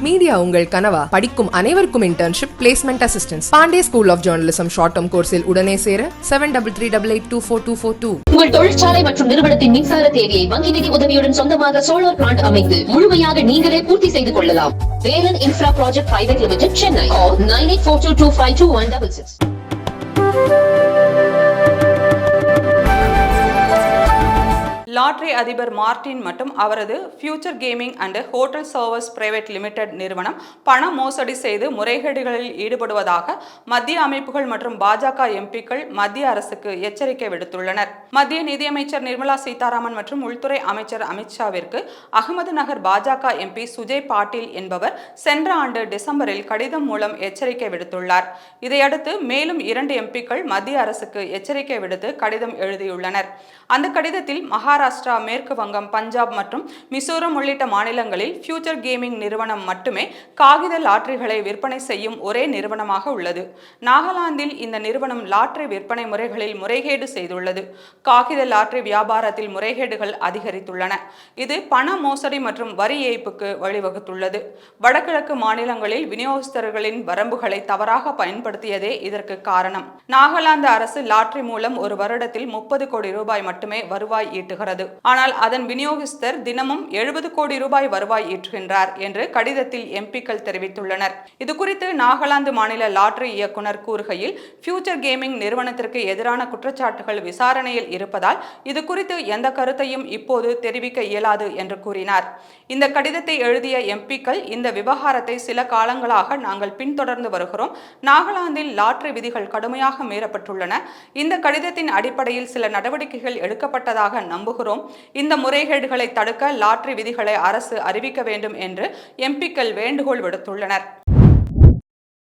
Media உங்கள் கனவா? படிக்கும் அனைவருக்கும் internship, placement assistance. Pandey school of journalism short term கோர்ஸில் உடனே சேர 7338824242. உங்கள் தொழிற்சாலை மற்றும் நிறுவனத்தின் மின்சார தேவையை வங்கி நிதி உதவியுடன் சொந்தமாக சோலார் பிளான்ட் அமைத்து முழுமையாக நீங்களே பூர்த்தி செய்து கொள்ளலாம். Velan infra project private limited, Chennai. 9842252166. Lottery அதிபர் மார்டின் மற்றும் அவரது future gaming and hotel service private limited நிறுவனம் பண மோசடி செய்து முறைகேடுகளில் ஈடுபடுவதாக மத்திய அமைப்புகள் மற்றும் பாஜக எம்பிக்கள் மத்திய அரசுக்கு எச்சரிக்கை விடுத்துள்ளனர். மத்திய நிதியமைச்சர் நிர்மலா சீதாராமன் மற்றும் உள்துறை அமைச்சர் அமித்ஷாவிற்கு அகமது நகர் பாஜக எம்பி சுஜய் பாட்டீல் என்பவர் சென்ற ஆண்டு டிசம்பரில் கடிதம் மூலம் எச்சரிக்கை விடுத்துள்ளார். இதையடுத்து மேலும் 2 எம்பிக்கள் மத்திய அரசுக்கு எச்சரிக்கை விடுத்து கடிதம் எழுதியுள்ளனர். அந்த கடிதத்தில் மகாராஷ்டிரா, மேற்கு வங்கம், பஞ்சாப் மற்றும் மிசோரம் உள்ளிட்ட மாநிலங்களில் ஃபியூச்சர் கேமிங் நிறுவனம் மட்டுமே காகித லாட்டரிகளை விற்பனை செய்யும் ஒரே நிறுவனமாக உள்ளது. நாகாலாந்தில் இந்த நிறுவனம் லாட்டரி விற்பனை முறைகளில் முறைகேடு செய்துள்ளது. காகித லாட்டரி வியாபாரத்தில் முறைகேடுகள் அதிகரித்துள்ளன. இது பண மோசடி மற்றும் வரி ஏய்ப்புக்கு வழிவகுத்துள்ளது. வடகிழக்கு மாநிலங்களில் விநியோகஸ்தர்களின் வரம்புகளை தவறாக பயன்படுத்தியதே இதற்கு காரணம். நாகாலாந்து அரசு லாட்டரி மூலம் ஒரு வருடத்தில் 30 கோடி ரூபாய் மட்டுமே வருவாய் ஈட்டுகிறது. ஆனால் அதன் விநியோகஸ்தர் தினமும் 70 கோடி ரூபாய் வருவாய் ஈட்டுகின்றார் என்று கடிதத்தில் எம்பிக்கள் தெரிவித்துள்ளனர். இதுகுறித்து நாகாலாந்து மாநில லாட்டரி இயக்குனர் கூறுகையில், ஃபியூச்சர் கேமிங் நிறுவனத்திற்கு எதிரான குற்றச்சாட்டுகள் விசாரணையில் இருப்பதால் இது குறித்து எந்த கருத்தையும் இப்போது தெரிவிக்க இயலாது என்று கூறினார். இந்த கடிதத்தை எழுதிய எம்பிக்கள், இந்த விவகாரத்தை சில காலங்களாக நாங்கள் பின்தொடர்ந்து வருகிறோம். நாகாலாந்தில் லாட்டரி விதிகள் கடுமையாக மீறப்பட்டுள்ளன. இந்த கடிதத்தின் அடிப்படையில் சில நடவடிக்கைகள் எடுக்கப்பட்டதாக நம்புகிறோம். இந்த முறைகேடுகளை தடுக்க லாட்டரி விதிகளை அரசு அறிவிக்க வேண்டும் என்று எம்பிக்கள் வேண்டுகோள் விடுத்துள்ளனர்.